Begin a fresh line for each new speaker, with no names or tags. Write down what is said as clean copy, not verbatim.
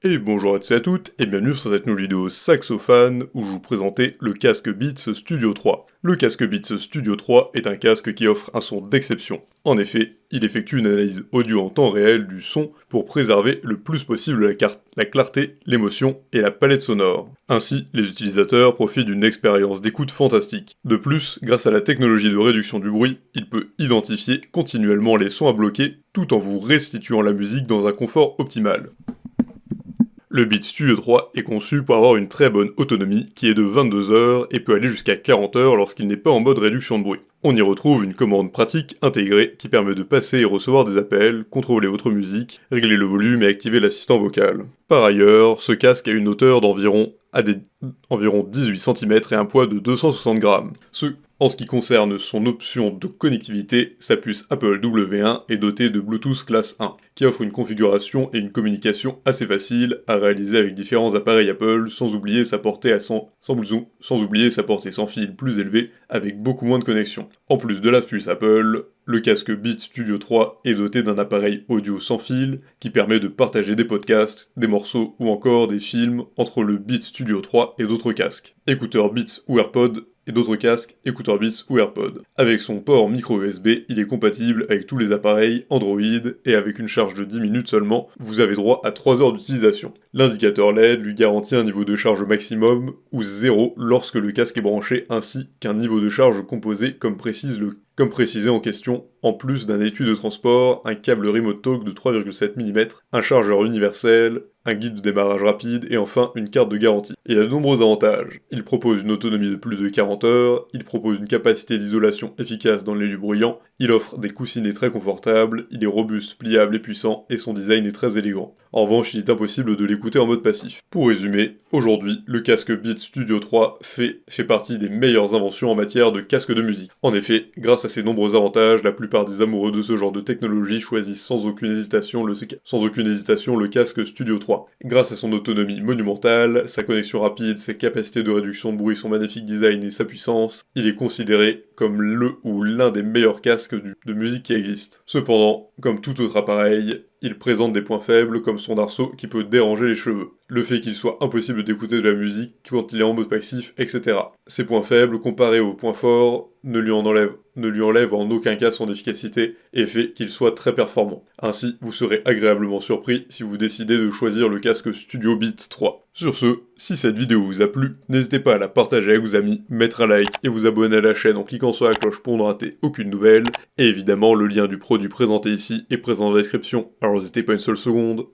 Et bonjour à tous et à toutes, et bienvenue sur cette nouvelle vidéo saxophone où je vous présentais le casque Beats Studio 3. Le casque Beats Studio 3 est un casque qui offre un son d'exception. En effet, il effectue une analyse audio en temps réel du son pour préserver le plus possible la clarté, l'émotion et la palette sonore. Ainsi, les utilisateurs profitent d'une expérience d'écoute fantastique. De plus, grâce à la technologie de réduction du bruit, il peut identifier continuellement les sons à bloquer tout en vous restituant la musique dans un confort optimal. Le Beats Studio 3 est conçu pour avoir une très bonne autonomie qui est de 22 heures et peut aller jusqu'à 40 heures lorsqu'il n'est pas en mode réduction de bruit. On y retrouve une commande pratique intégrée qui permet de passer et recevoir des appels, contrôler votre musique, régler le volume et activer l'assistant vocal. Par ailleurs, ce casque a une hauteur d'environ 18 cm et un poids de 260 grammes. En ce qui concerne son option de connectivité, sa puce Apple W1 est dotée de Bluetooth classe 1, qui offre une configuration et une communication assez facile à réaliser avec différents appareils Apple, sans oublier sa portée sans fil plus élevée avec beaucoup moins de connexions. En plus de la puce Apple, le casque Beats Studio 3 est doté d'un appareil audio sans fil qui permet de partager des podcasts, des morceaux ou encore des films entre le Beats Studio 3 et d'autres casques, écouteurs Beats ou AirPods et d'autres casques, écouteurs Beats ou AirPods. Avec son port micro USB, il est compatible avec tous les appareils Android et avec une charge de 10 minutes seulement, vous avez droit à 3 heures d'utilisation. L'indicateur LED lui garantit un niveau de charge maximum ou 0 lorsque le casque est branché ainsi qu'un niveau de charge composé comme précisé en question, en plus d'un étui de transport, un câble Remote Talk de 3,7 mm, un chargeur universel, un guide de démarrage rapide et enfin une carte de garantie. Il a de nombreux avantages. Il propose une autonomie de plus de 40 heures, il propose une capacité d'isolation efficace dans les lieux bruyants, il offre des coussinets très confortables, il est robuste, pliable et puissant et son design est très élégant. En revanche, il est impossible de l'écouter en mode passif. Pour résumer, aujourd'hui, le casque Beats Studio 3 fait partie des meilleures inventions en matière de casque de musique. En effet, grâce à ses nombreux avantages, la plupart des amoureux de ce genre de technologie choisissent sans aucune hésitation le casque Studio 3. Grâce à son autonomie monumentale, sa connexion rapide, ses capacités de réduction de bruit, son magnifique design et sa puissance, il est considéré comme le ou l'un des meilleurs casques de musique qui existent. Cependant, comme tout autre appareil, il présente des points faibles comme son arceau qui peut déranger les cheveux, le fait qu'il soit impossible d'écouter de la musique quand il est en mode passif, etc. Ces points faibles, comparés aux points forts, ne lui enlèvent en aucun cas son efficacité et fait qu'il soit très performant. Ainsi, vous serez agréablement surpris si vous décidez de choisir le casque Studio Beats 3. Sur ce, si cette vidéo vous a plu, n'hésitez pas à la partager avec vos amis, mettre un like et vous abonner à la chaîne en cliquant sur la cloche pour ne rater aucune nouvelle. Et évidemment, le lien du produit présenté ici est présent dans la description, alors n'hésitez pas une seule seconde.